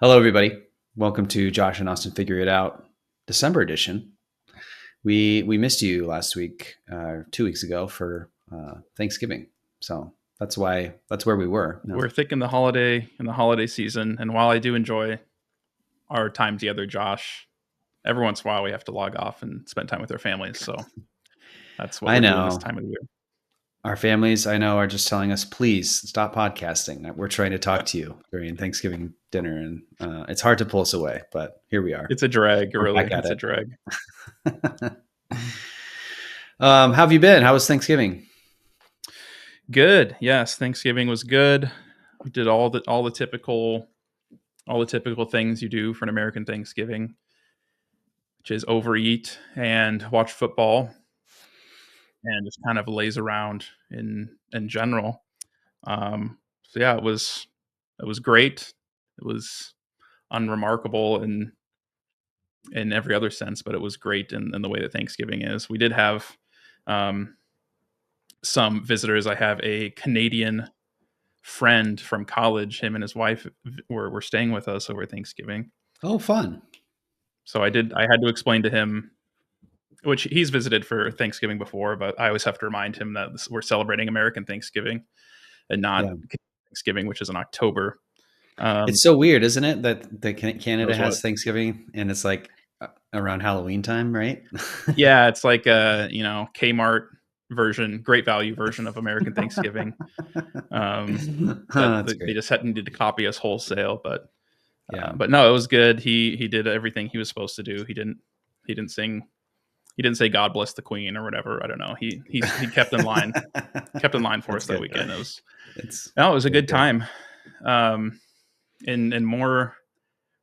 Hello, everybody. Welcome to Josh and Austin Figure It Out, December edition. We missed you last week, 2 weeks ago for Thanksgiving, so that's where we were. No. We're thick in the holiday season, and while I do enjoy our time together, Josh, every once in a while we have to log off and spend time with our families. So that's what I we're doing this know time of the year. our families. I know are just telling us, please stop podcasting. We're trying to talk to you during Thanksgiving dinner, and it's hard to pull us away, but here we are. It's a drag, We're really. back at It's a it. drag. How have you been? How was Thanksgiving? Good. Yes, Thanksgiving was good. We did all the typical things you do for an American Thanksgiving, which is overeat and watch football and just kind of laze around in general. So yeah, it was great. It was unremarkable in every other sense, but it was great in the way that Thanksgiving is. We did have um, some visitors. I have a Canadian friend from college. Him and his wife were staying with us over Thanksgiving. Oh, fun. So I had to explain to him, which he's visited for Thanksgiving before, but I always have to remind him that we're celebrating American Thanksgiving and not Yeah. Thanksgiving, which is in October. Um, It's so weird, isn't it, that Canada Knows what? has Thanksgiving and it's like around Halloween time, right? Yeah, it's like a Kmart version, great value version of American Thanksgiving. That That's they great. just had needed to copy us wholesale, Yeah. but no, it was good. He did everything he was supposed to do. He didn't sing. He didn't say "God bless the Queen" or whatever. I don't know. He kept in line for That's us that good. weekend. It's It was a very good good. time. In more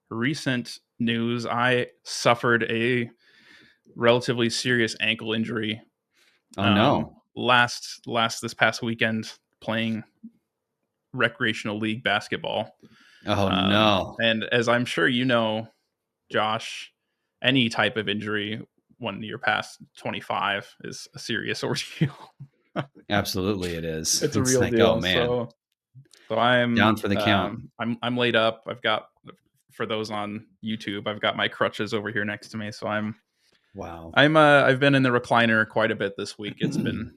recent news, I suffered a relatively serious ankle injury Oh no. last this past weekend playing recreational league basketball. Oh no. And as I'm sure you know, Josh, any type of injury when you're past 25 is a serious ordeal. Absolutely it is. It's a It's real like, oh deal. man, So I'm down for the count. I'm laid up. I've got, for those on YouTube, I've got my crutches over here next to me. So Wow. I've been in the recliner quite a bit this week. It's been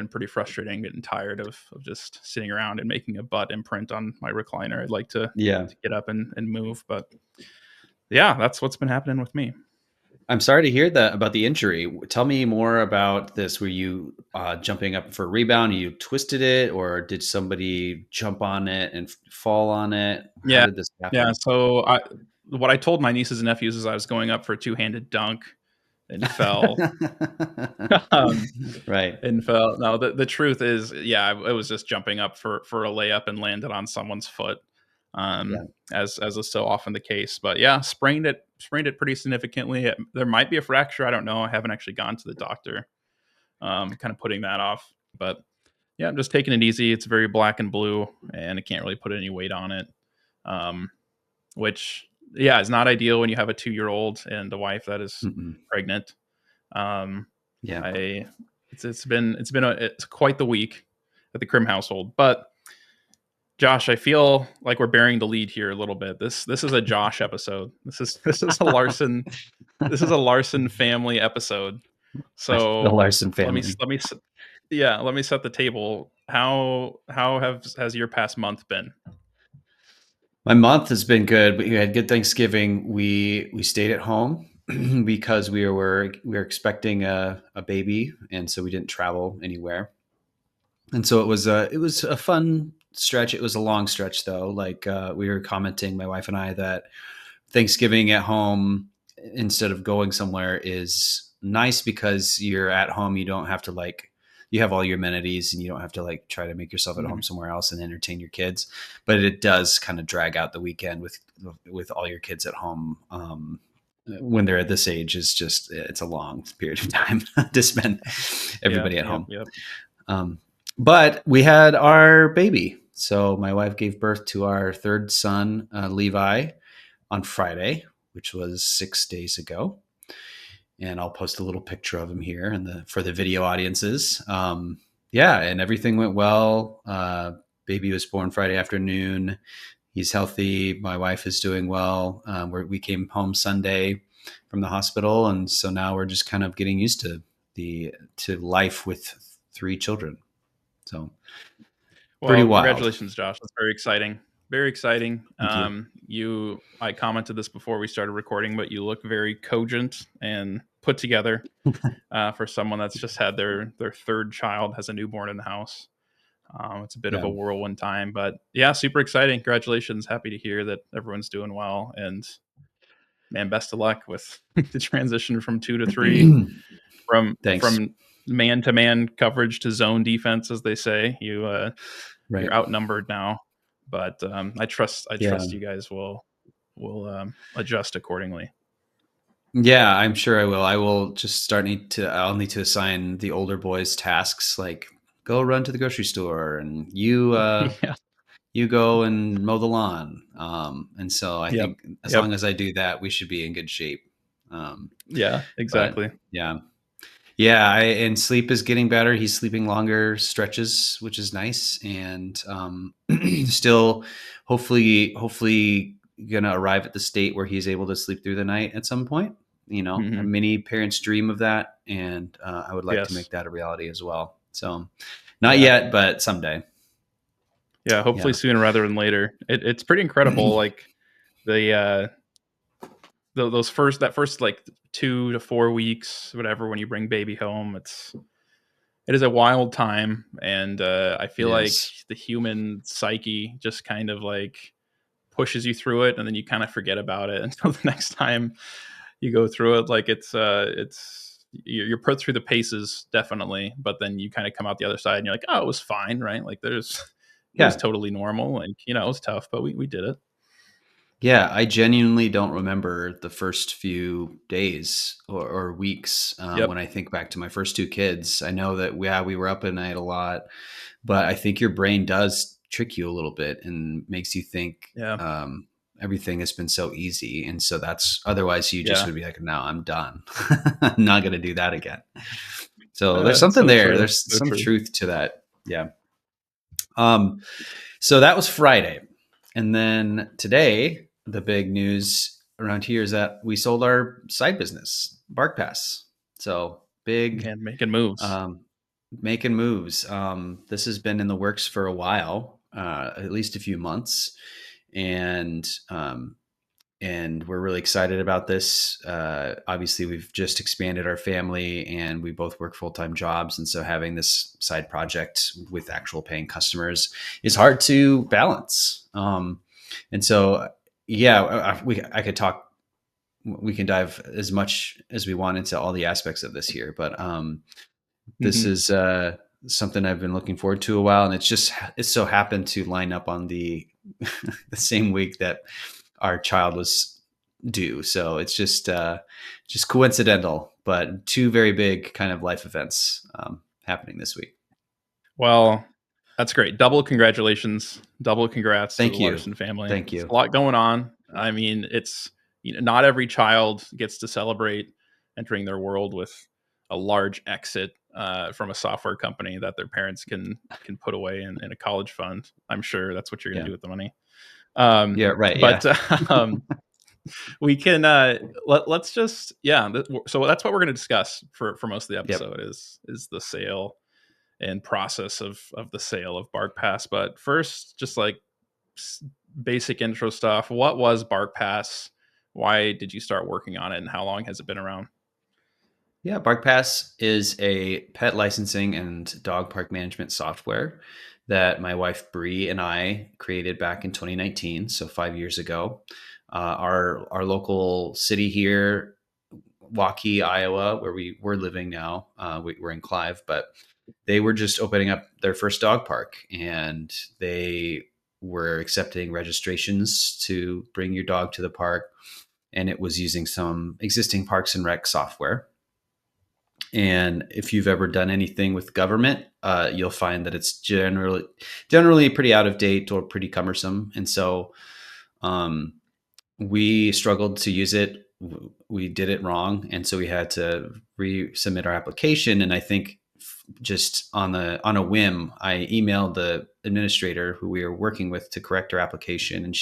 pretty frustrating, getting tired of just sitting around and making a butt imprint on my recliner. I'd like Yeah. to get up and move, but yeah, that's what's been happening with me. I'm sorry to hear that about the injury. Tell me more about this. Were you jumping up for a rebound? You twisted it, or did somebody jump on it and fall on it? How Yeah, did this yeah. happen? So what I told my nieces and nephews is I was going up for a two-handed dunk and fell. um, Right. and fell. No, the truth is, yeah, I was just jumping up for a layup and landed on someone's foot, Yeah. as is so often the case. But yeah, sprained it pretty significantly. There might be a fracture. I don't know. I haven't actually gone to the doctor. Kind of putting that off, but yeah, I'm just taking it easy. It's very black and blue, and I can't really put any weight on it. Um, which yeah, is not ideal when you have a 2-year-old and a wife that is Mm-mm. pregnant. Um, Yeah. I it's quite the week at the Krim household. But Josh, I feel like we're bearing the lead here a little bit. This is a Josh episode. This is a Larson family episode. The So Larson let me family. let me yeah, let me set the table. How has your past month been? My month has been good. We had good Thanksgiving. We stayed at home because we were expecting a baby, and so we didn't travel anywhere. And so it was a fun stretch. It was a long stretch though. Like we were commenting, my wife and I, that Thanksgiving at home instead of going somewhere is nice because you're at home. You don't have to like you have all your amenities and you don't have to like try to make yourself at home Mhm. somewhere else and entertain your kids. But it does kind of drag out the weekend with all your kids at home. When they're at this age is just it's a long period of time to spend Yep, everybody at yep, home. yep. Um, but we had our baby. So my wife gave birth to our third son, Levi, on Friday, which was 6 days ago. And I'll post a little picture of him here for the video audiences. Yeah, and everything went well. Baby was born Friday afternoon. he's healthy. My wife is doing well. We came home Sunday from the hospital, and so now we're just kind of getting used to to life with three children. So pretty Well, wild. congratulations, Josh. That's very exciting. Very exciting. Thank you. I commented this before we started recording, but you look very cogent and put together for someone that's just had their third child, has a newborn in the house. It's a bit of Yeah. a whirlwind time, but yeah, super exciting. Congratulations. Happy to hear that everyone's doing well. And man, best of luck with the transition from two to three, Thanks. from man to man coverage to zone defense, as they say. Right. You're outnumbered now, but I Yeah. trust you guys will adjust accordingly. Yeah, I'm sure I will. I will just I'll need to assign the older boys tasks like go run to the grocery store and Yeah. you go and mow the lawn. And so I Yep. think as Yep. long as I do that, we should be in good shape. Um, Yeah. but Exactly. yeah, and sleep is getting better. He's sleeping longer stretches, which is nice. And still, hopefully, gonna arrive at the state where he's able to sleep through the night at some point. Hmm. Many parents dream of that, and I would like to Yes. make that a reality as well. So, not Yeah. yet, but someday. Yeah. Hopefully Yeah. sooner rather than later. It's pretty incredible. Like the those first like 2 to 4 weeks, whatever, when you bring baby home, it is a wild time, and I It feel like is. the human psyche just kind of like pushes you through it, and then you kind of forget about it until the next time you go through it. Like you're put through the paces, definitely, but then you kind of come out the other side and you're like, oh, it was fine, right? Like it was Yeah. totally normal. Like, it was tough, but we did it. Yeah, I genuinely don't remember the first few days or weeks when Yep. I think back to my first two kids. I know that we were up at night a lot, but I think your brain does trick you a little bit and makes you think Yeah. everything has been so easy, and so that's otherwise you just Yeah. would be like, "No, I'm done. I'm not going to do that again." So there's something So there. true. There's So some true. truth to that. Yeah. Um, so that was Friday. And then today, the big news around here is that we sold our side business, Barkpass. So big, Man, making moves. um, making moves. This has been in the works for a while, at least a few months. And we're really excited about this. Obviously, we've just expanded our family, and we both work full time jobs, and so having this side project with actual paying customers is hard to balance. And so, yeah, I could talk. We can dive as much as we want into all the aspects of this here, but this Hmm. is something I've been looking forward to a while, and it's so happened to line up on the the same week that our child was due. So it's just coincidental, but two very big kind of life events happening this week. Well, that's great. Double congratulations. Double congrats to the Thank you. Larson family. Thank It's you. a lot going on. I mean, not every child gets to celebrate entering their world with a large exit from a software company that their parents can put away in a college fund. I'm sure that's what you're going to Yeah. do with the money. Um, Yeah. Right. but Yeah. we can let's just so that's what we're going to discuss for most of the Yep. episode is the sale and process of the sale of Barkpass. But first, just like basic intro stuff. What was Barkpass? Why did you start working on it, and how long has it been around? Yeah. Barkpass is a pet licensing and dog park management software that my wife Bree and I created back in 2019, so 5 years ago. Our local city here, Waukee, Iowa, where we're living now. We're in Clive, but they were just opening up their first dog park, and they were accepting registrations to bring your dog to the park, and it was using some existing Parks and Rec software. And if you've ever done anything with government, you'll find that it's generally pretty out of date or pretty cumbersome, and so um, we struggled to use it. We did it wrong, and so we had to resubmit our application. And I think just on a whim, I emailed the administrator who we were working with to correct her application,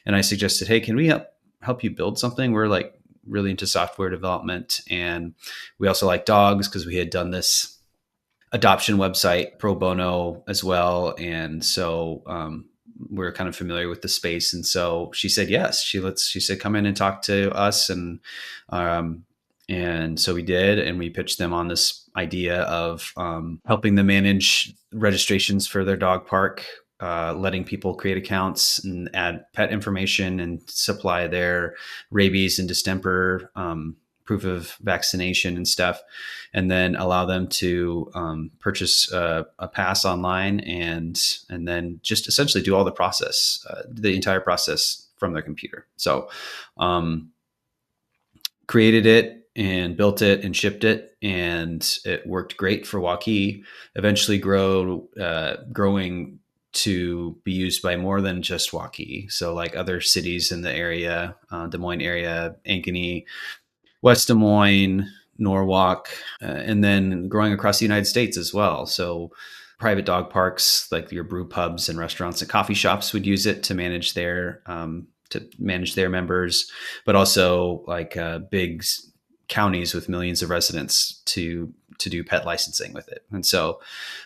and I suggested, hey, can we help you build something? We're like really into software development, and we also like dogs because we had done this adoption website pro bono as well, and so we're kind of familiar with the space. And so she said yes. She said come in and talk to us, um, and so we did, and we pitched them on this idea of helping them manage registrations for their dog park, letting people create accounts and add pet information and supply their rabies and distemper proof of vaccination and stuff, and then allow them to purchase a pass online, and then just essentially do all the entire process from their computer. So created it and built it and shipped it, and it worked great for Waukee. Eventually growing to be used by more than just Waukee. So like other cities in the area, Des Moines area, Ankeny, West Des Moines, Norwalk, and then growing across the United States as well. So private dog parks, like your brew pubs and restaurants and coffee shops, would use it to manage their members, but also like big counties with millions of residents to do pet licensing with it. And so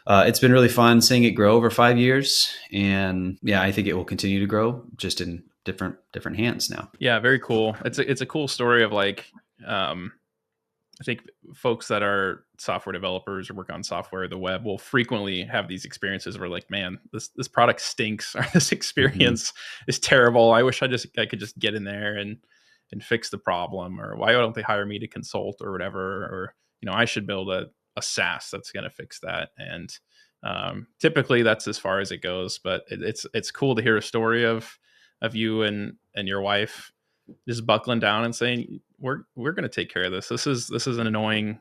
it's been really fun seeing it grow over 5 years. And yeah, I think it will continue to grow, just in different hands now. Yeah, very cool. It's a cool story of like, I think folks that are software developers or work on software, the web, will frequently have these experiences where like, man, this product stinks, or this experience is terrible. I wish I could just get in there and fix the problem, or why don't they hire me to consult or whatever, or I should build a SaaS that's going to fix that. And typically that's as far as it goes. But it's cool to hear a story of you and your wife just buckling down and saying, we're going to take care of this. This is an annoying,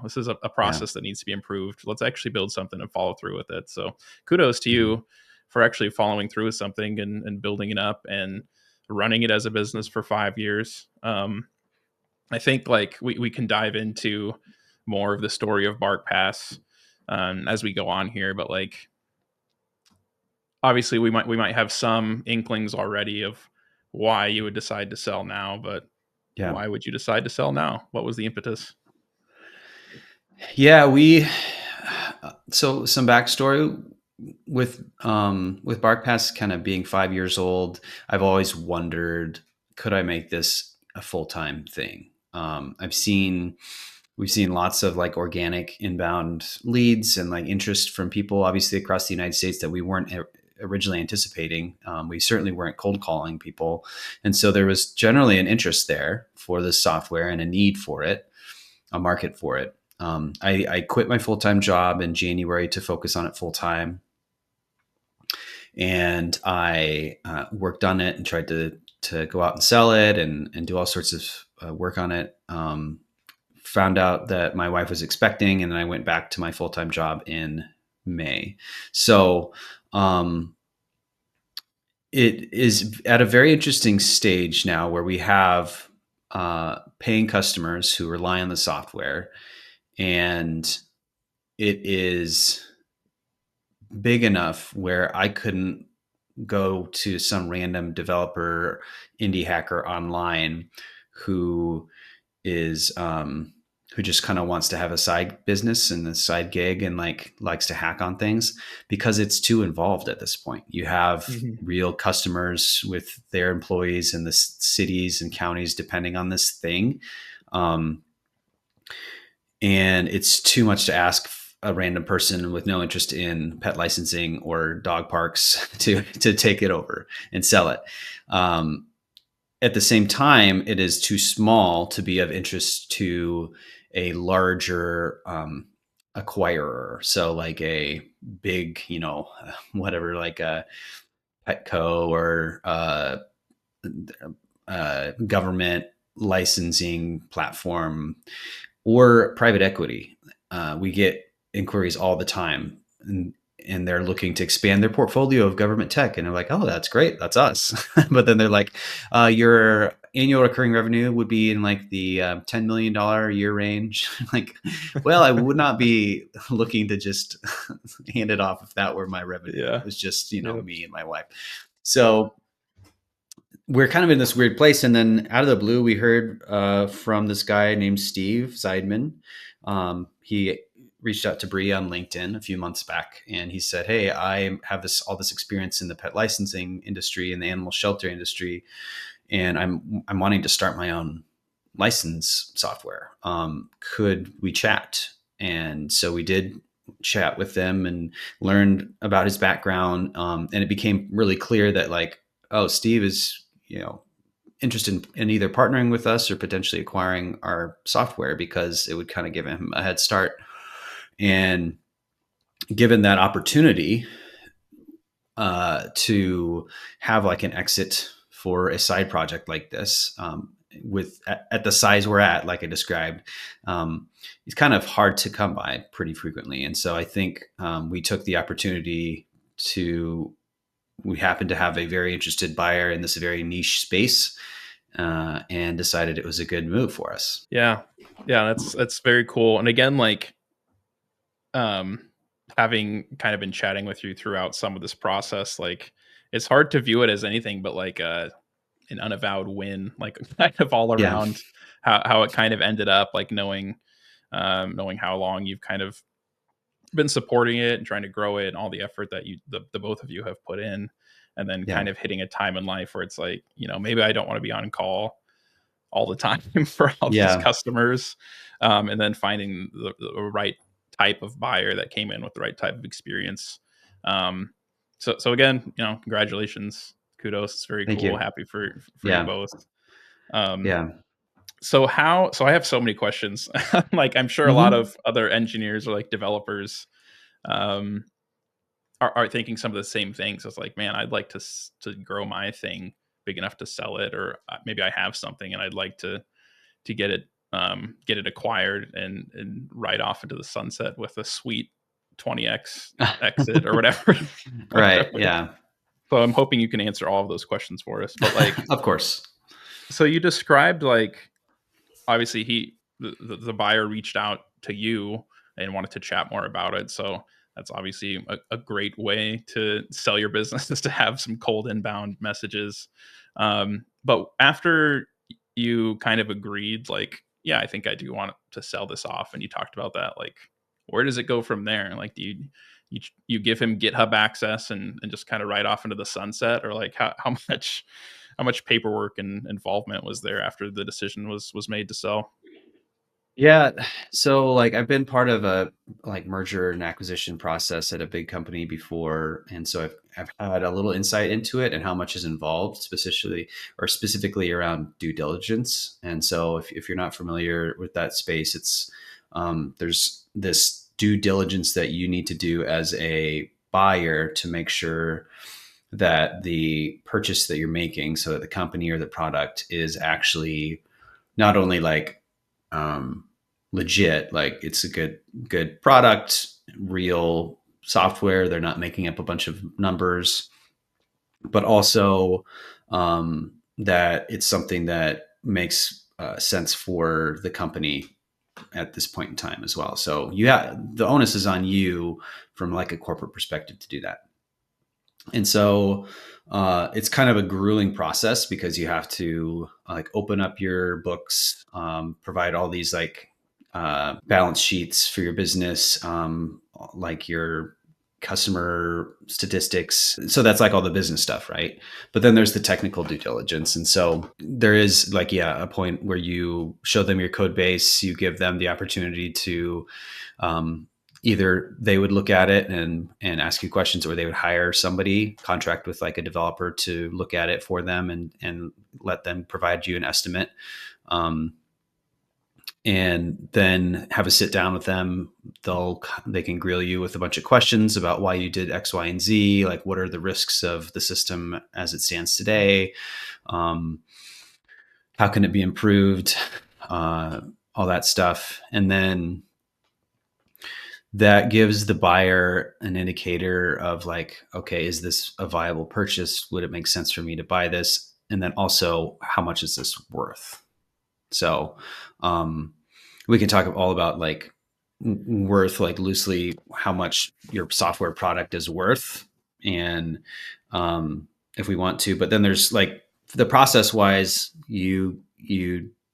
this is a process that needs to be improved. Let's actually build something and follow through with it. So kudos to you for actually following through with something and building it up and running it as a business for 5 years. I think like we can dive into more of the story of Barkpass as we go on here, but like, obviously we might have some inklings already of why you would decide to sell now, but why would you decide to sell now? What was the impetus? Yeah, so some backstory with Barkpass kind of being 5 years old. I've always wondered, could I make this a full-time thing? We've seen lots of like organic inbound leads and like interest from people, obviously across the United States, that we weren't originally anticipating. We certainly weren't cold calling people. And so there was generally an interest there for this software and a need for it, a market for it. I quit my full-time job in January to focus on it full-time. And I worked on it and tried to go out and sell it and do all sorts of work on it. Found out that my wife was expecting, and then I went back to my full-time job in May. So it is at a very interesting stage now where we have paying customers who rely on the software, and it is big enough where I couldn't go to some random developer, indie hacker online who is who just kind of wants to have a side business and a side gig and like likes to hack on things, because it's too involved at this point. You have real customers with their employees in the cities and counties depending on this thing. And it's too much to ask a random person with no interest in pet licensing or dog parks to take it over and sell it. At the same time, it is too small to be of interest to a larger acquirer. So like a big, whatever, like a Petco or government licensing platform or private equity. We get inquiries all the time, and they're looking to expand their portfolio of government tech. And they're like, oh, that's great. That's us. But then they're like, your annual recurring revenue would be in like the $10 million a year range. Like, well, I would not be looking to just hand it off if that were my revenue. Yeah. It was just, Yep. me and my wife. So we're kind of in this weird place. And then out of the blue, we heard from this guy named Steve Seidman. He reached out to Bree on LinkedIn a few months back, and he said, "Hey, I have all this experience in the pet licensing industry and the animal shelter industry, and I'm wanting to start my own license software. Could we chat?" And so we did chat with them and learned about his background, and it became really clear that like, oh, Steve is interested in either partnering with us or potentially acquiring our software because it would kind of give him a head start. And given that opportunity to have like an exit for a side project like this, with at the size we're at, like I described, it's kind of hard to come by pretty frequently. And so I think we took the opportunity to. We happened to have a very interested buyer in this very niche space, and decided it was a good move for us. Yeah. Yeah. That's very cool. And again, like, um, having kind of been chatting with you throughout some of this process, like, it's hard to view it as anything but like an unavowed win, like kind of all Yeah. around how it kind of ended up, like knowing how long you've kind of been supporting it and trying to grow it and all the effort that the both of you have put in, and then Yeah. kind of hitting a time in life where it's like, maybe I don't want to be on call all the time for all these Yeah. customers, and then finding the right type of buyer that came in with the right type of experience. So again, congratulations, kudos. It's very Thank cool. you. Happy for you Yeah. both. Um, Yeah. so I have so many questions. Like, I'm sure a lot Mm-hmm. of other engineers or like developers um, are thinking some of the same things. It's like, man, I'd like to grow my thing big enough to sell it, or maybe I have something and I'd like to get it acquired and ride off into the sunset with a sweet 20x exit or whatever. Right. Whatever. Yeah. So I'm hoping you can answer all of those questions for us. But like, Of course. so you described, like, obviously the buyer reached out to you and wanted to chat more about it. So that's obviously a great way to sell your business, is to have some cold inbound messages. But after you kind of agreed, like, yeah, I think I do want to sell this off, and you talked about that, like, where does it go from there? Like, do you give him GitHub access and just kind of ride off into the sunset, or like how much paperwork and involvement was there after the decision was made to sell? Yeah. So like I've been part of a like merger and acquisition process at a big company before. And so I've had a little insight into it and how much is involved specifically around due diligence. And so if you're not familiar with that space, it's there's this due diligence that you need to do as a buyer to make sure that the purchase that you're making, so that the company or the product is actually not only like um, legit, like it's a good product, real software. They're not making up a bunch of numbers, but also that it's something that makes sense for the company at this point in time as well. So the onus is on you from like a corporate perspective to do that. And so it's kind of a grueling process because you have to like open up your books, provide all these like balance sheets for your business, like your customer statistics. So that's like all the business stuff, right? But then there's the technical due diligence. And so there is like, yeah, a point where you show them your code base, you give them the opportunity to um, either they would look at it and ask you questions, or they would hire somebody, contract with like a developer to look at it for them and let them provide you an estimate. And then have a sit down with them. They can grill you with a bunch of questions about why you did X, Y, and Z. Like, what are the risks of the system as it stands today? Um, how can it be improved? All that stuff. And then that gives the buyer an indicator of like, okay, is this a viable purchase? Would it make sense for me to buy this? And then also, how much is this worth? So um, we can talk all about like worth, like loosely, how much your software product is worth, and if we want to. But then there's like the process wise, you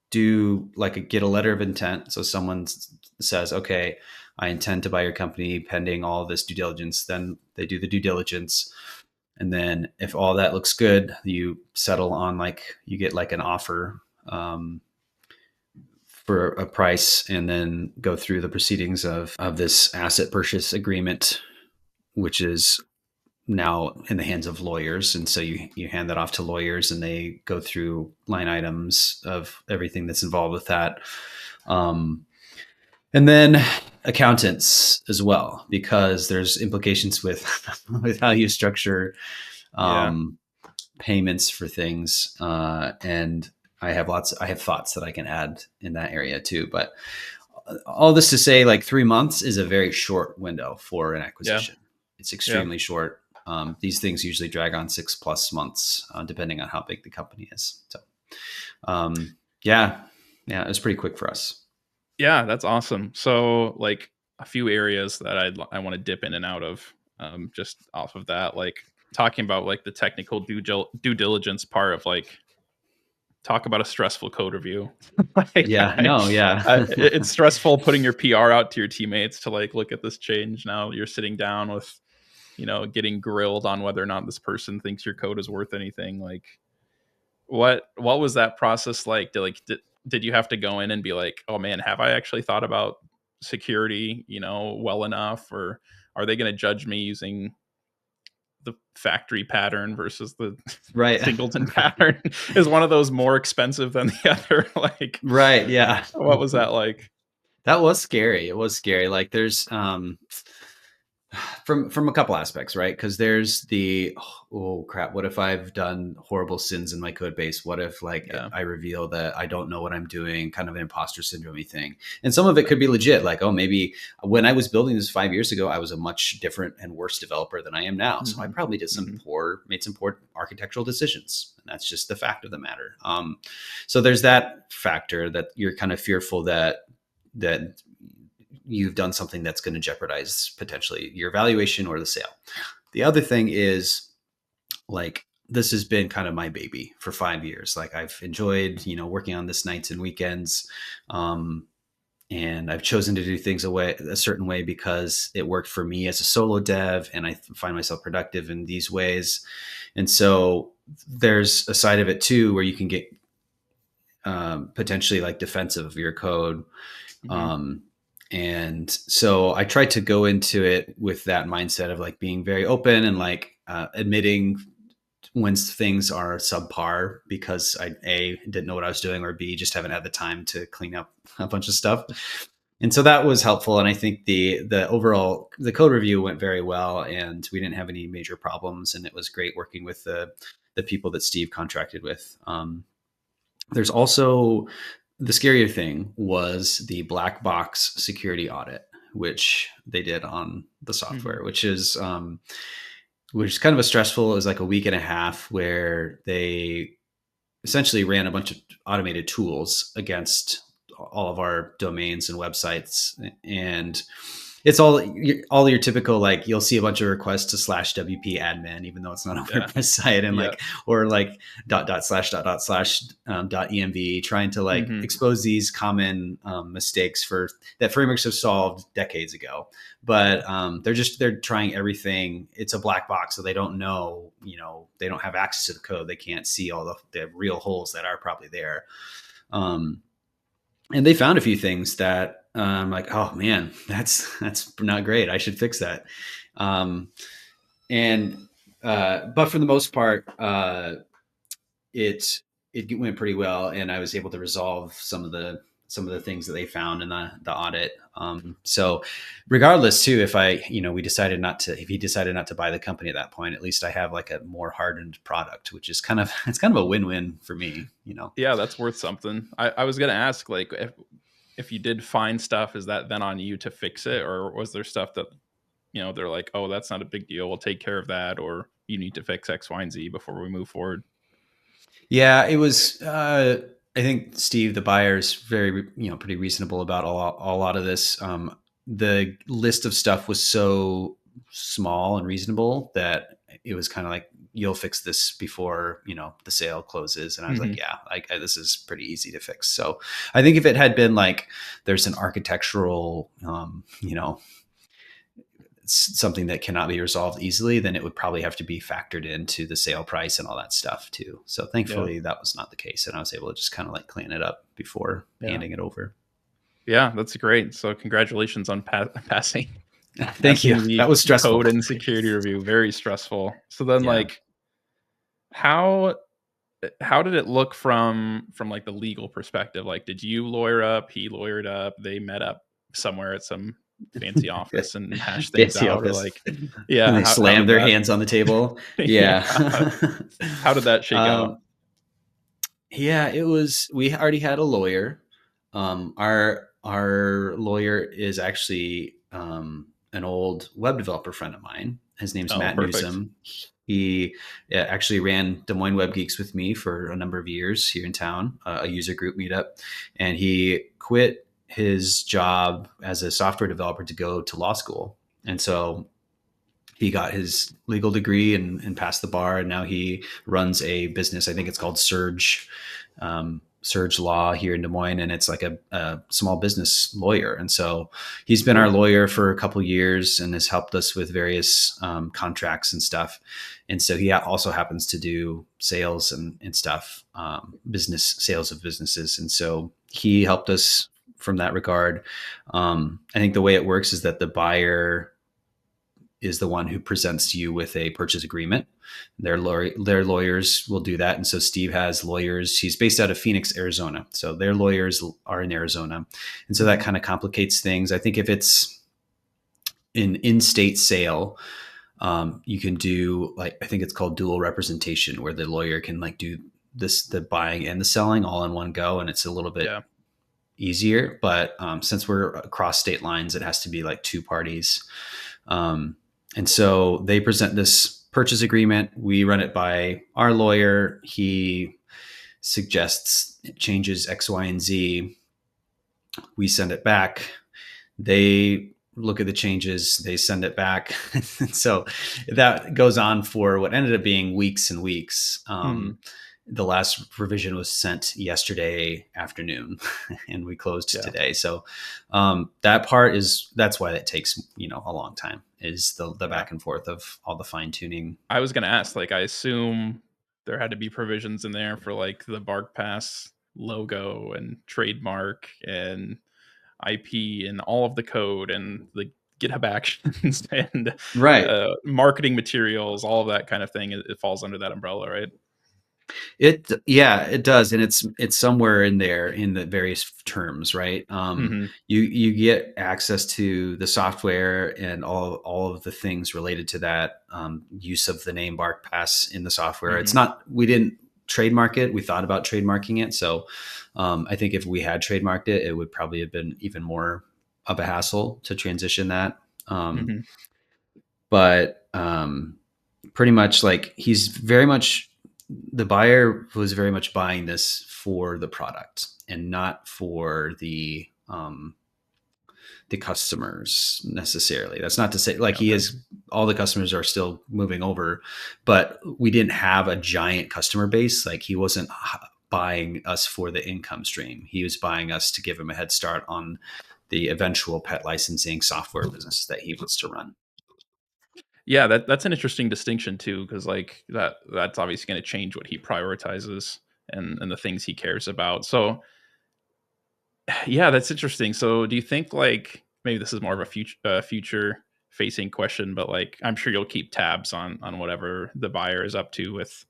do like get a letter of intent. So someone says, okay, I intend to buy your company pending all this due diligence. Then they do the due diligence. And then if all that looks good, you settle on like, you get like an offer for a price, and then go through the proceedings of this asset purchase agreement, which is now in the hands of lawyers. And so you hand that off to lawyers, and they go through line items of everything that's involved with that. Um, and then accountants as well, because there's implications with with how you structure Yeah. um, payments for things. And I have thoughts that I can add in that area too. But all this to say, like 3 months is a very short window for an Yeah. acquisition. It's Yeah. extremely short. These things usually drag on 6+ months, depending on how big the company is. So, yeah, yeah, it was pretty quick for us. Yeah, that's awesome. So, like a few areas that I want to dip in and out of, just off of that, like talking about like the technical due diligence part of like talk about a stressful code review. like, Yeah, no, yeah, it's stressful putting your PR out to your teammates to like look at this change. Now you're sitting down with, getting grilled on whether or not this person thinks your code is worth anything. Like, what was that process like? Did you have to go in and be like, oh man, have I actually thought about security, well enough, or are they going to judge me using the factory pattern versus the right, singleton pattern? Is one of those more expensive than the other? Like, right, yeah. what was that like? That was scary. It was scary. Like there's from a couple aspects, right? Because there's the, oh crap, what if I've done horrible sins in my code base? What if like Yeah. I reveal that I don't know what I'm doing, kind of an imposter syndrome thing? And some of it could be legit, like, oh, maybe when I was building this 5 years ago, I was a much different and worse developer than I am now. So I Hmm. probably Hmm. made some poor architectural decisions, and that's just the fact of the matter. So there's that factor that you're kind of fearful that you've done something that's going to jeopardize potentially your valuation or the sale. The other thing is, like, this has been kind of my baby for 5 years. Like I've enjoyed, working on this nights and weekends. Um, and I've chosen to do things a certain way because it worked for me as a solo dev, and I find myself productive in these ways. And so there's a side of it too where you can get potentially like defensive of your code. Hmm. Um, and so I tried to go into it with that mindset of like being very open and like admitting when things are subpar, because I A, didn't know what I was doing, or B, just haven't had the time to clean up a bunch of stuff. And so that was helpful. And I think the overall the code review went very well, and we didn't have any major problems. And it was great working with the people that Steve contracted with. There's also, the scarier thing was the black box security audit, which they did on the Hmm. software, which is kind of a stressful. It was like a week and a half where they essentially ran a bunch of automated tools against all of our domains and websites. And it's all your typical, like, you'll see a bunch of requests to /wp admin, even though it's not a Yeah. WordPress site, and Yeah. like, or like dot/dot/dot env, trying to like Hmm. expose these common mistakes for that frameworks have solved decades ago. But they're trying everything. It's a black box, so they don't know, they don't have access to the code. They can't see all the real holes that are probably there. Um, and they found a few things that like, oh man, that's not great. I should fix that. Um, and but for the most part, it it went pretty well, and I was able to resolve some of the things that they found in the audit. So regardless too, if he decided not to buy the company at that point, at least I have like a more hardened product, which is it's kind of a win-win for me. Yeah, that's worth something. I was gonna ask, like, if you did find stuff, is that then on you to fix it, or was there stuff that they're like, oh, that's not a big deal, we'll take care of that, or you need to fix X, Y, and Z before we move forward? Yeah, it was. I think Steve, the buyer, is very pretty reasonable about a lot of this. The list of stuff was so small and reasonable that it was kind of like, you'll fix this before the sale closes. And I was like, Hmm. yeah, this is pretty easy to fix. So I think if it had been like there's an architectural something that cannot be resolved easily, then it would probably have to be factored into the sale price and all that stuff too. So Yeah. thankfully that was not the case. And I was able to just kind of like clean it up before Yeah. handing it over. Yeah, that's great. So congratulations on passing Thank you. the That was stressful. code and security review. Very stressful. So then, Yeah. like, how how did it look from like the legal perspective? Like, did you lawyer up, he lawyered up, they met up somewhere at some fancy office and hash things Fancy out, or office. like, And yeah, they how slammed did their that hands on the table. yeah, Yeah. how did that shake out? um, Yeah, it was. We already had a lawyer. Our lawyer is actually an old web developer friend of mine. His name's Oh, Matt perfect. Newsom. He actually ran Des Moines Web Geeks with me for a number of years here in town, a user group meetup, and he quit his job as a software developer to go to law school. And so he got his legal degree and passed the bar, and now he runs a business. I think it's called Surge Law here in Des Moines, and it's like a small business lawyer. And so he's been our Cool. lawyer for a couple of years and has helped us with various contracts and stuff. And so he also happens to do sales and stuff, business sales of businesses. And so he helped us from that regard. I think the way it works is that the buyer is the one who presents you with a purchase agreement. Their lawyers will do that. And so Steve has lawyers. He's based out of Phoenix, Arizona. So their lawyers are in Arizona. And so that Mhm. kind of complicates things. I think if it's an in-state sale, you can do, like, I think it's called dual representation, where the lawyer can like do the buying and the selling all in one go. And it's a little bit Yeah. easier. But since we're across state lines, it has to be like two parties. Um, and so they present this purchase agreement. We run it by our lawyer. He suggests changes X, Y, and Z. We send it back. They look at the changes. They send it back. So that goes on for what ended up being weeks and weeks. Mhm. The last revision was sent yesterday afternoon, and we closed Yeah. today. So that's why that takes a long time, is the Yeah. back and forth of all the fine tuning. I was gonna ask, like, I assume there had to be provisions in there for like the Barkpass logo and trademark and IP and all of the code and the GitHub actions and Right. marketing materials, all of that kind of thing. It falls under that umbrella, right? Yeah, it does, and it's somewhere in there in the various terms, right? Hmm. You get access to the software and all of the things related to that, use of the name Barkpass in the software. It's Hmm. not, we didn't trademark it. We thought about trademarking it, so I think if we had trademarked it, it would probably have been even more of a hassle to transition that. Um, Hmm. but pretty much, like, the buyer was very much buying this for the product and not for the customers necessarily. That's not to say, like, he Okay. is, all the customers are still moving over, but we didn't have a giant customer base. Like, he wasn't buying us for the income stream. He was buying us to give him a head start on the eventual pet licensing software business that he wants to run. Yeah, that's an interesting distinction too, because like that's obviously going to change what he prioritizes and the things he cares about. So yeah, that's interesting. So do you think, like, maybe this is more of a future facing question, but like I'm sure you'll keep tabs on whatever the buyer is up to with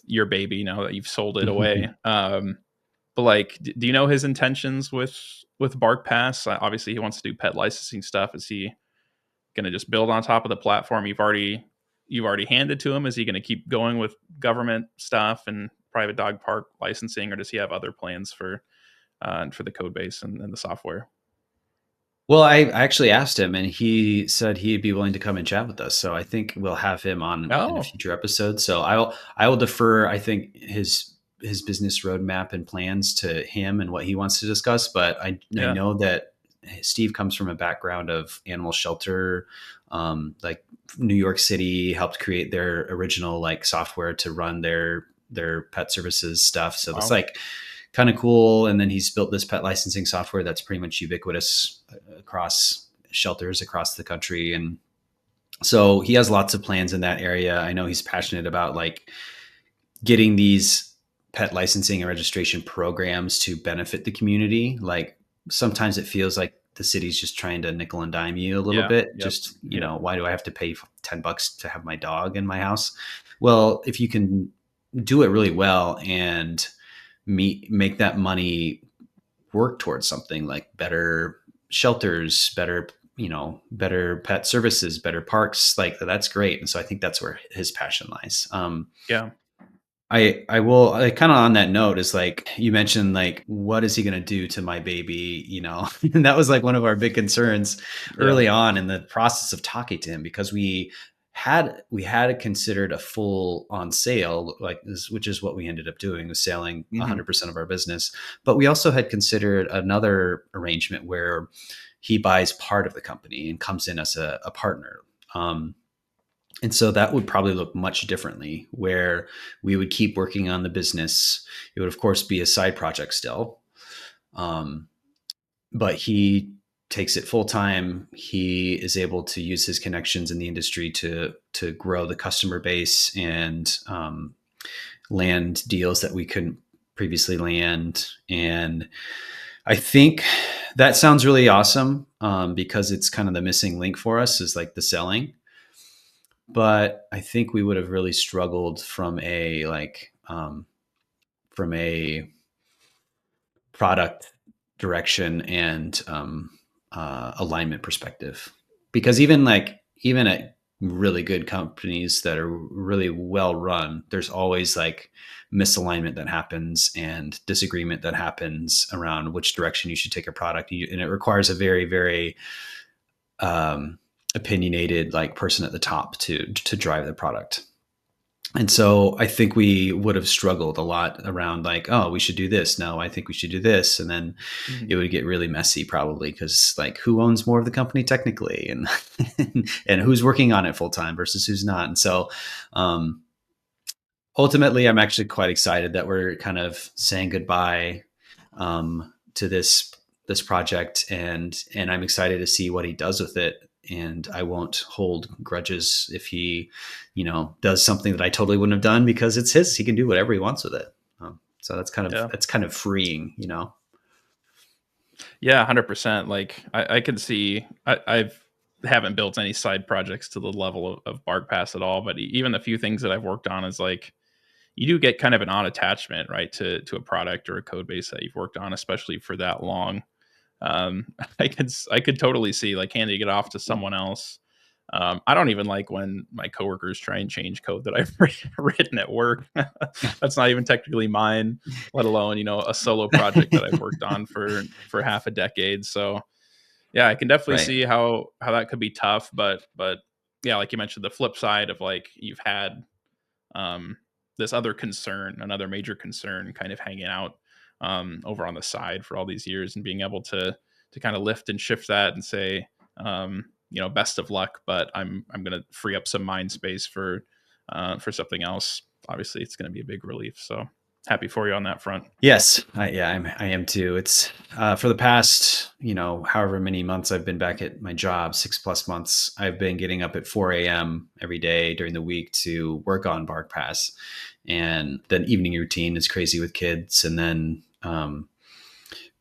your baby now that you've sold it away. But like, do you know his intentions with Barkpass? Obviously, he wants to do pet licensing stuff. Is he going to just build on top of the platform you've already handed to him? Is he going to keep going with government stuff and private dog park licensing, or does he have other plans and for the code base and the software. Well, I actually asked him, and he said he'd be willing to come and chat with us. So I think we'll have him on in a Oh, future episode. So I will defer. I think his business roadmap and plans to him and what he wants to discuss. But I yeah. know that Steve comes from a background of animal shelter, like New York City helped create their original like software to run their pet services stuff. So that's Wow. like kind of cool. And then he's built this pet licensing software that's pretty much ubiquitous across shelters across the country. And so he has lots of plans in that area. I know he's passionate about like getting these pet licensing and registration programs to benefit the community. Like sometimes it feels like the city's just trying to nickel and dime you a little Yeah. bit. Yep. Just, Yep. why do I have to pay $10 to have my dog in my house? Well, if you can do it really well and make that money work towards something like better shelters, better pet services, better parks, like that's great. And so I think that's where his passion lies. Yeah. I will kind of on that note is like you mentioned like what is he going to do to my baby, and that was like one of our big concerns Yeah. early on in the process of talking to him, because we had considered a full on sale like this, which is what we ended up doing, was selling Hmm. 100% of our business. But we also had considered another arrangement where he buys part of the company and comes in as a partner. And so that would probably look much differently, where we would keep working on the business. It would, of course, be a side project still. Um, but he takes it full time. He is able to use his connections in the industry to grow the customer base and land deals that we couldn't previously land. And I think that sounds really awesome, because it's kind of the missing link for us is like the selling. But I think we would have really struggled from a product direction and alignment perspective, because even at really good companies that are really well run, there's always like misalignment that happens and disagreement that happens around which direction you should take a product, and it requires a very very opinionated like person at the top to drive the product. And so I think we would have struggled a lot around like, oh, we should do this. No, I think we should do this. And then Hmm. it would get really messy probably, because like who owns more of the company technically, and and who's working on it full time versus who's not. And so um, ultimately, I'm actually quite excited that we're kind of saying goodbye to this project, and I'm excited to see what he does with it. And I won't hold grudges if he, does something that I totally wouldn't have done, because it's his. He can do whatever he wants with it. So Yeah. that's kind of freeing. Yeah. 100%. Like I could see, I've haven't built any side projects to the level of Barkpass at all, but even the few things that I've worked on is like, you do get kind of an odd attachment, right, to a product or a code base that you've worked on, especially for that long. I could totally see like handing it off to someone else. I don't even like when my coworkers try and change code that I've written at work. That's not even technically mine, let alone a solo project that I've worked on for half a decade. So yeah, I can definitely Right. see how that could be tough. But yeah, like you mentioned, the flip side of like you've had um, this other concern, another major concern, kind of hanging out over on the side for all these years, and being able to kind of lift and shift that and say, best of luck, but I'm going to free up some mind space for something else. Obviously, it's going to be a big relief. So happy for you on that front. Yes, I am too. It's for the past, however many months I've been back at my job, 6+ months. I've been getting up at 4 a.m. every day during the week to work on Barkpass, and then evening routine is crazy with kids. And then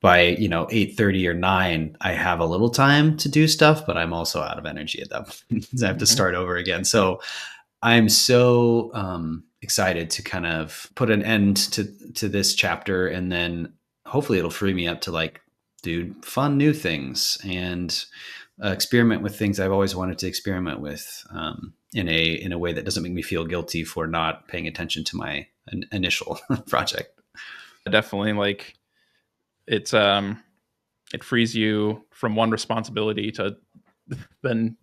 by 8:30 or 9, I have a little time to do stuff, but I'm also out of energy at that point. I have to Mhm. start over again. So I'm so excited to kind of put an end to this chapter, and then hopefully it'll free me up to like do fun new things and experiment with things I've always wanted to experiment with, in a way that doesn't make me feel guilty for not paying attention to my initial project. Definitely, like it's it frees you from one responsibility to then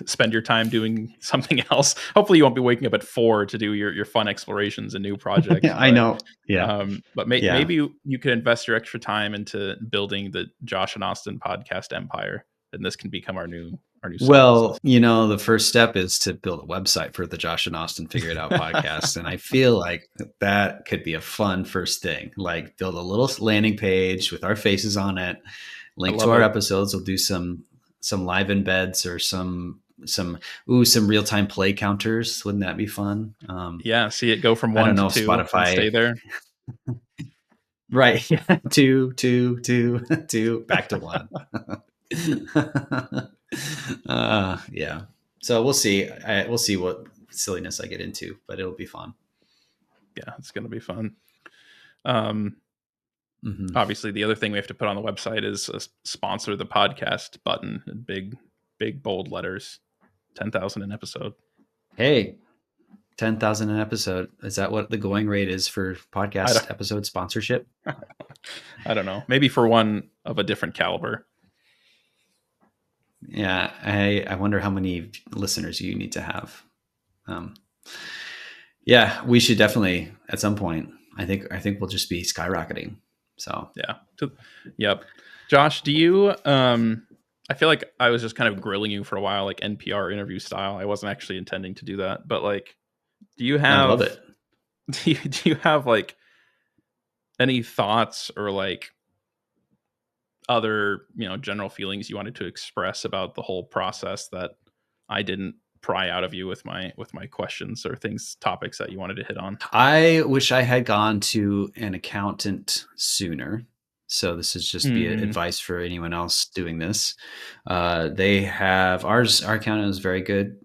spend your time doing something else. Hopefully, you won't be waking up at 4 to do your fun explorations and new projects, Yeah, I know. Yeah. but Yeah. maybe you could invest your extra time into building the Josh and Austin podcast empire, and this can become our new side business. Well, the first step is to build a website for the Josh and Austin Figure It Out podcast. And I feel like that could be a fun first thing. Like build a little landing page with our faces on it, I link to love our it. episodes. We'll do some live embeds or some real-time play counters. Wouldn't that be fun? Yeah, see it go from I one don't to know if two and stay Spotify. there. Right. Yeah. Two, two, two, two, back to one. Yeah. So we'll see. We'll see what silliness I get into, but it'll be fun. Yeah, it's gonna be fun. Um, Hmm. Obviously, the other thing we have to put on the website is a sponsor the podcast button in big bold letters. 10,000 an episode. Hey, 10,000 an episode. Is that what the going rate is for I don't, podcast episode sponsorship? I don't know. Maybe for one of a different caliber. Yeah. I wonder how many listeners you need to have. Um, yeah, we should definitely at some point. I think we'll just be skyrocketing. So Yeah. Yep. Josh, do you I feel like I was just kind of grilling you for a while, like NPR interview style. I wasn't actually intending to do that, but like, do you I love have it. do you have like any thoughts or like other general feelings you wanted to express about the whole process that I didn't pry out of you with my questions or topics that you wanted to hit on? I wish I had gone to an accountant sooner. So this is just be Mm-hmm. advice for anyone else doing this. They have our accountant is very good,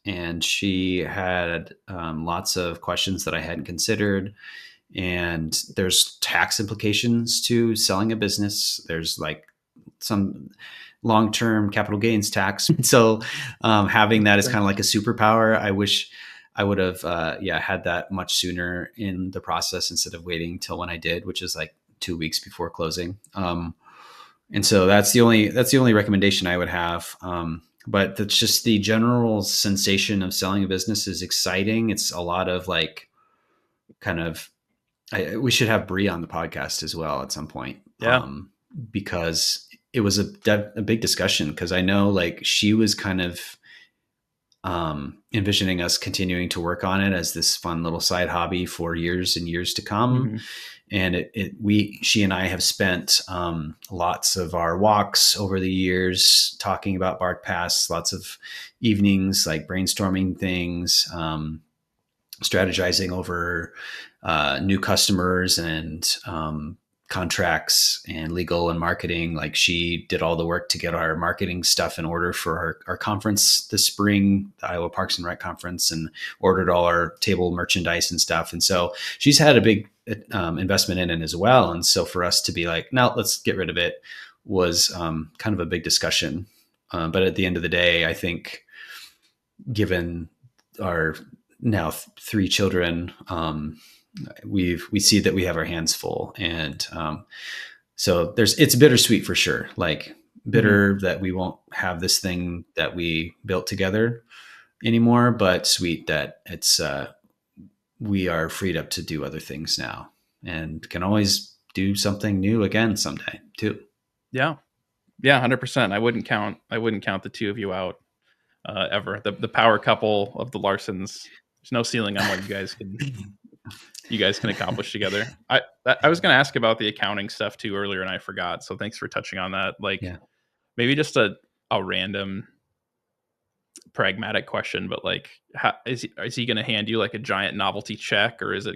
and she had lots of questions that I hadn't considered. And there's tax implications to selling a business. There's like some long-term capital gains tax. So having that is kind of like a superpower. I wish I would have, had that much sooner in the process instead of waiting till when I did, which is like 2 weeks before closing. And so that's the only recommendation I would have. But that's just the general sensation of selling a business is exciting. It's a lot of like kind of we should have Bree on the podcast as well at some point, Yeah. because it was a big discussion. Because I know like she was kind of envisioning us continuing to work on it as this fun little side hobby for years and years to come. Mm-hmm. And she and I have spent lots of our walks over the years talking about Barkpass, lots of evenings like brainstorming things, strategizing over new customers and contracts and legal and marketing. Like she did all the work to get our marketing stuff in order for our conference this spring, the Iowa Parks and Rec conference, and ordered all our table merchandise and stuff. And so she's had a big investment in it as well. And so for us to be like, no, let's get rid of it was kind of a big discussion. But at the end of the day, I think given our now three children, we see that we have our hands full, and so it's bittersweet for sure. Like Mm-hmm. bitter that we won't have this thing that we built together anymore, but sweet that it's we are freed up to do other things now and can always do something new again someday too. Yeah. Yeah, 100%. I wouldn't count the two of you out ever. The power couple of the Larsons. There's no ceiling on what you guys can accomplish together. I was going to ask about the accounting stuff too earlier, and I forgot. So thanks for touching on that. Like Yeah. maybe just a random pragmatic question, but like, is he going to hand you like a giant novelty check, or is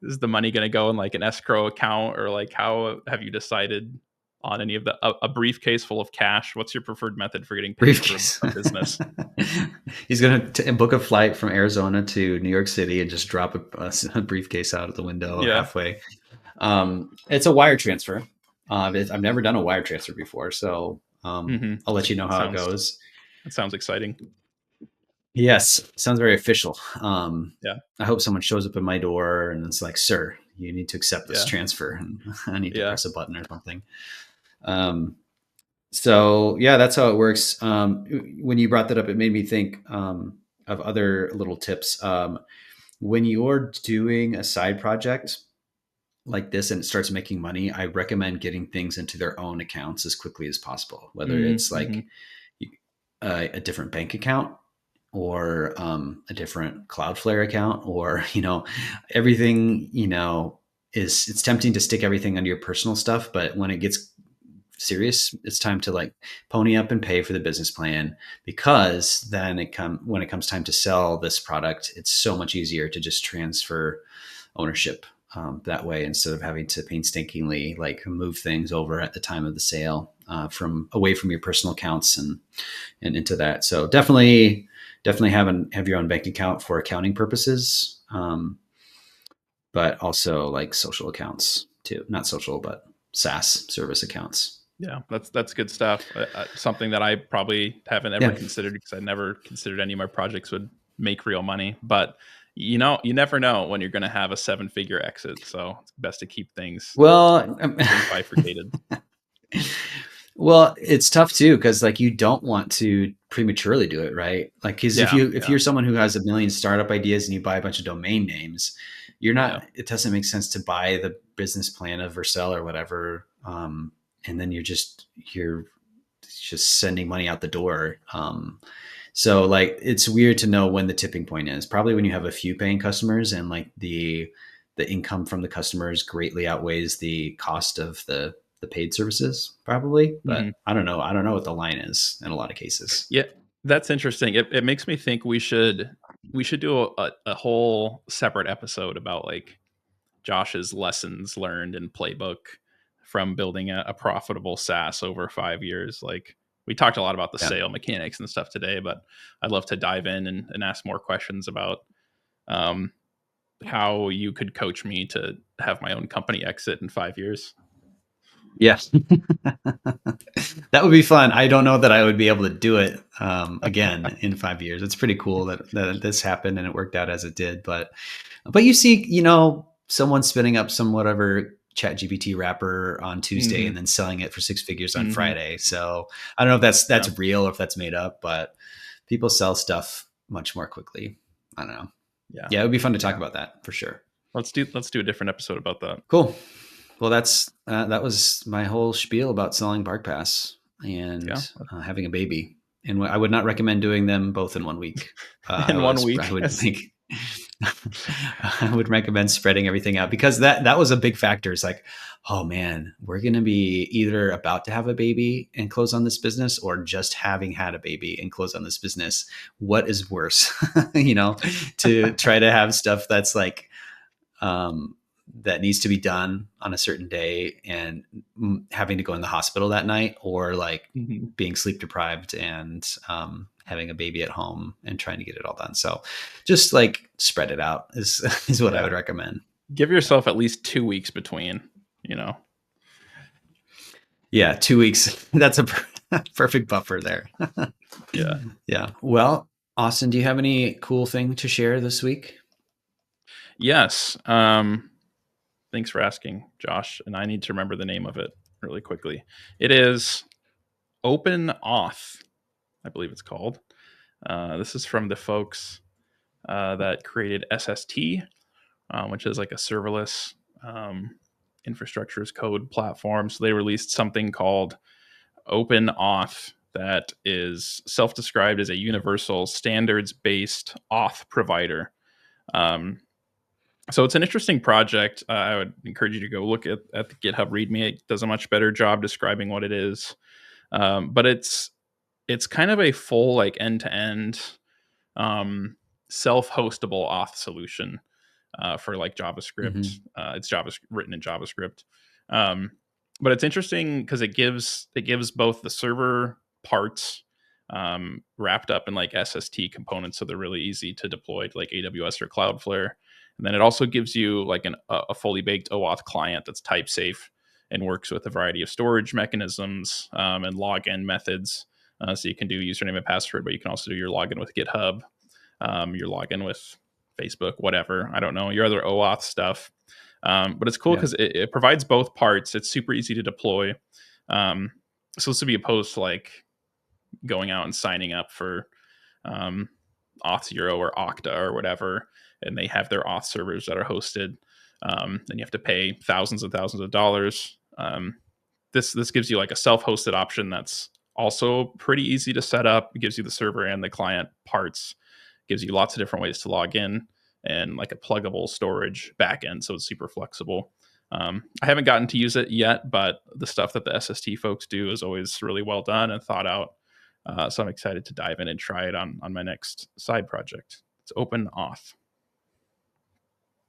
the money going to go in like an escrow account, or like how have you decided on any of a briefcase full of cash? What's your preferred method for getting paid for Briefcase. a business? He's going to book a flight from Arizona to New York City and just drop a briefcase out of the window Yeah. halfway. It's a wire transfer. I've never done a wire transfer before, so Mm-hmm. I'll let you know That how it sounds goes. that sounds exciting. Yes, sounds very official. Yeah. I hope someone shows up at my door and it's like, "Sir, you need to accept this Yeah. transfer, and I need to Yeah. press a button or something. Um, so yeah, that's how it works. When you brought that up, it made me think of other little tips. When you're doing a side project like this and it starts making money, I recommend getting things into their own accounts as quickly as possible, whether it's Mm-hmm. like a different bank account or a different Cloudflare account, or everything. Is it's tempting to stick everything under your personal stuff, but when it gets serious, it's time to like pony up and pay for the business plan, because then when it comes time to sell this product, it's so much easier to just transfer ownership that way, instead of having to painstakingly like move things over at the time of the sale, from away from your personal accounts and into that. So definitely have your own bank account for accounting purposes, but also like social accounts too. Not social, but SaaS service accounts. Yeah, that's good stuff. Something that I probably haven't ever Yeah. considered, because I never considered any of my projects would make real money. But you never know when you're going to have a seven-figure exit, so it's best to Well, keep things bifurcated. well, it's tough too, because like you don't want to prematurely do it, right? Like, because if Yeah, you if yeah, you're someone who has a million startup ideas and you buy a bunch of domain names, you're yeah. not. It doesn't make sense to buy the business plan of Vercel or whatever, and then you're just sending money out the door. So like it's weird to know when the tipping point is. Probably when you have a few paying customers and like the income from the customers greatly outweighs the cost of the paid services, probably. Hmm. But I don't know what the line is in a lot of cases. Yeah, that's interesting. It makes me think we should do a whole separate episode about like Josh's lessons learned and playbook from building a profitable SaaS over 5 years. Like, we talked a lot about the Yeah. sale mechanics and stuff today, but I'd love to dive in and ask more questions about um, how you could coach me to have my own company exit in 5 years. Yes. That would be fun. I don't know that I would be able to do it again in 5 years. It's pretty cool that this happened and it worked out as it did. But you see, someone spinning up some whatever chat GPT wrapper on Tuesday Hmm. and then selling it for six figures on Hmm. Friday. So I don't know if that's Yeah, real or if that's made up, but people sell stuff much more quickly. I don't know. yeah, Yeah, it would be fun to talk yeah. about that for sure. Let's do a different episode about that. Cool. Well, that was my whole spiel about selling Barkpass and Yeah, having a baby. And I would not recommend doing them both in 1 week. in one I week. would Yes. make I would recommend spreading everything out, because that was a big factor. It's like, oh man, we're going to be either about to have a baby and close on this business, or just having had a baby and close on this business. What is worse? To try to have stuff that's like, um, that needs to be done on a certain day and having to go in the hospital that night, or like Hmm. being sleep deprived and having a baby at home and trying to get it all done. So just like spread it out is is what I Yeah. would recommend. Give yourself at least 2 weeks between, you know. Yeah, 2 weeks. That's a perfect buffer there. Yeah. Yeah. Well, Austin, do you have any cool thing to share this week? Yes. Thanks for asking, Josh. And I need to remember the name of it really quickly. It is Open Auth, I believe it's called. This is from the folks that created SST, which is like a serverless infrastructure as code platform. So they released something called Open Auth that is self-described as a universal standards-based auth provider. Um, so it's an interesting project. I would encourage you to go look at the GitHub README. It does a much better job describing what it is. But it's kind of a full like end-to-end um, self-hostable auth solution for like JavaScript. Mm-hmm. It's JavaScript written in JavaScript. Um, but it's interesting because it gives both the server parts wrapped up in like SST components, so they're really easy to deploy to like AWS or Cloudflare. And then it also gives you like a fully baked OAuth client that's type safe and works with a variety of storage mechanisms and login methods. So you can do username and password, but you can also do your login with GitHub, your login with Facebook, whatever. I don't know, your other OAuth stuff. But it's cool Yeah. because it provides both parts. It's super easy to deploy. Um, so this would be opposed to like going out and signing up for um, Auth0 or Okta or whatever, and they have their Auth servers that are hosted, and you have to pay thousands and thousands of dollars. This gives you like a self-hosted option that's also pretty easy to set up. It gives you the server and the client parts. Gives you lots of different ways to log in and like a pluggable storage backend, so it's super flexible. I haven't gotten to use it yet, but the stuff that the SST folks do is always really well done and thought out. So I'm excited to dive in and try it on my next side project. It's open auth.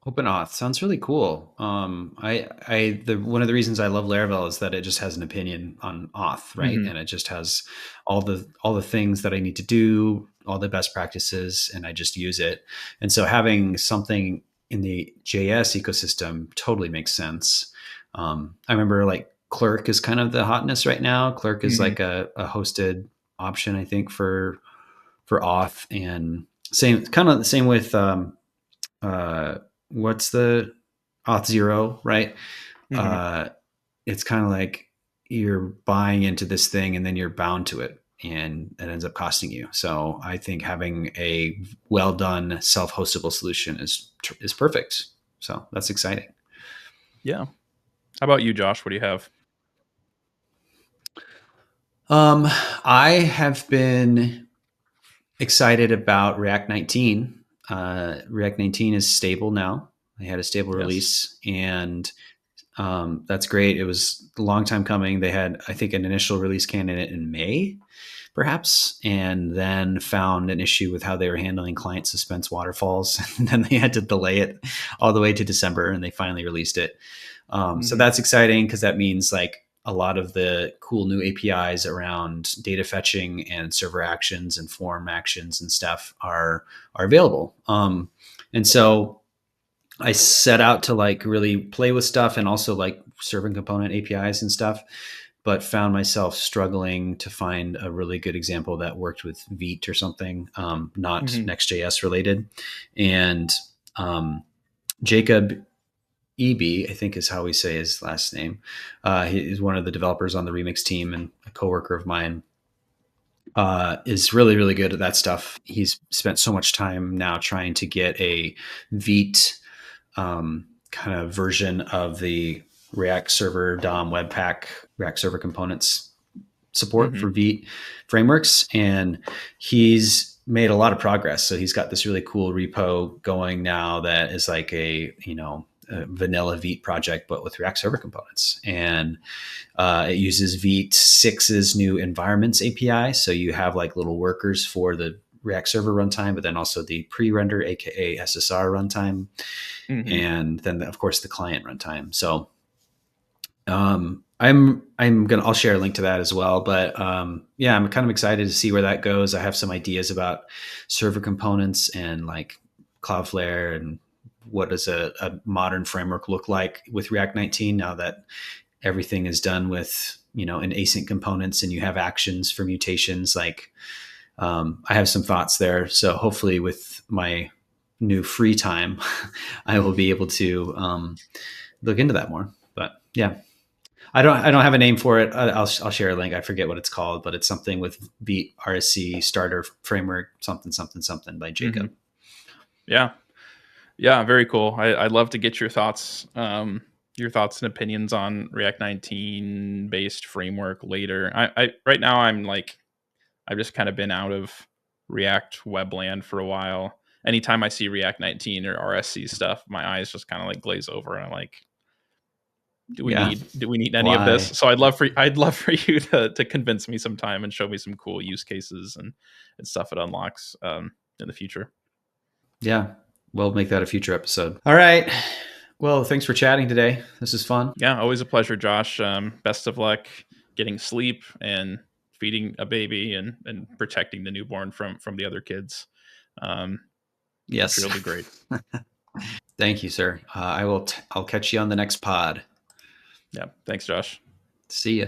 OpenAuth sounds really cool. The one of the reasons I love Laravel is that it just has an opinion on auth, right? Mm-hmm. And it just has all the things that I need to do, all the best practices, and I just use it. And so having something in the JS ecosystem totally makes sense. I remember like Clerk is kind of the hotness right now. Clerk is Mm-hmm. like a hosted option, I think, for auth, and same kind of the same with uh, what's the Auth0, right? Mm-hmm. Uh, it's kind of like you're buying into this thing and then you're bound to it and it ends up costing you. So I think having a well done self hostable solution is perfect. So that's exciting. Yeah. How about you, Josh? What do you have? Um, I have been excited about React 19. React 19 is stable now. They had a stable Yes. release, and that's great. It was a long time coming. They had, I think, an initial release candidate in May, perhaps, and then found an issue with how they were handling client suspense waterfalls. And then they had to delay it all the way to December, and they finally released it. So Mm-hmm. that's exciting because that means like a lot of the cool new APIs around data fetching and server actions and form actions and stuff are available. And so I set out to like really play with stuff and also like serving component APIs and stuff, but found myself struggling to find a really good example that worked with Vite or something, not Mm-hmm. Next.js related. And um, Jacob EB, I think is how we say his last name. He is one of the developers on the Remix team and a coworker of mine. Is really, really good at that stuff. He's spent so much time now trying to get a Vite kind of version of the React Server DOM Webpack React Server Components support Mm-hmm. for Vite frameworks, and he's made a lot of progress. So he's got this really cool repo going now that is like a vanilla Vite project, but with React Server components, and it uses Vite 6's new environments API. So you have like little workers for the React Server runtime, but then also the pre-render, aka SSR runtime, Mm-hmm. and then of course the client runtime. So I'm gonna I'll share a link to that as well. But yeah, I'm kind of excited to see where that goes. I have some ideas about server components and like Cloudflare and what does a modern framework look like with React 19 now that everything is done with in async components and you have actions for mutations. Like I have some thoughts there. So hopefully with my new free time, I will be able to look into that more. But yeah, I don't have a name for it. I'll share a link. I forget what it's called, but it's something with Vite RSC starter framework something something something by Mm-hmm. Jacob. Yeah. Yeah, very cool. I'd love to get your thoughts and opinions on React 19 based framework later. I right now I've just kind of been out of React webland for a while. Anytime I see React 19 or RSC stuff, my eyes just kind of like glaze over, and I'm like, Yeah. do we need any of this? Why? So I'd love for you to convince me sometime and show me some cool use cases and stuff it unlocks in the future. Yeah. We'll make that a future episode. All right. Well, thanks for chatting today. This is fun. Yeah, always a pleasure, Josh. Best of luck getting sleep and feeding a baby and protecting the newborn from the other kids. Um, I'm sure Yes. you'll do great. Thank you, sir. I'll catch you on the next pod. Yeah, thanks, Josh. See ya.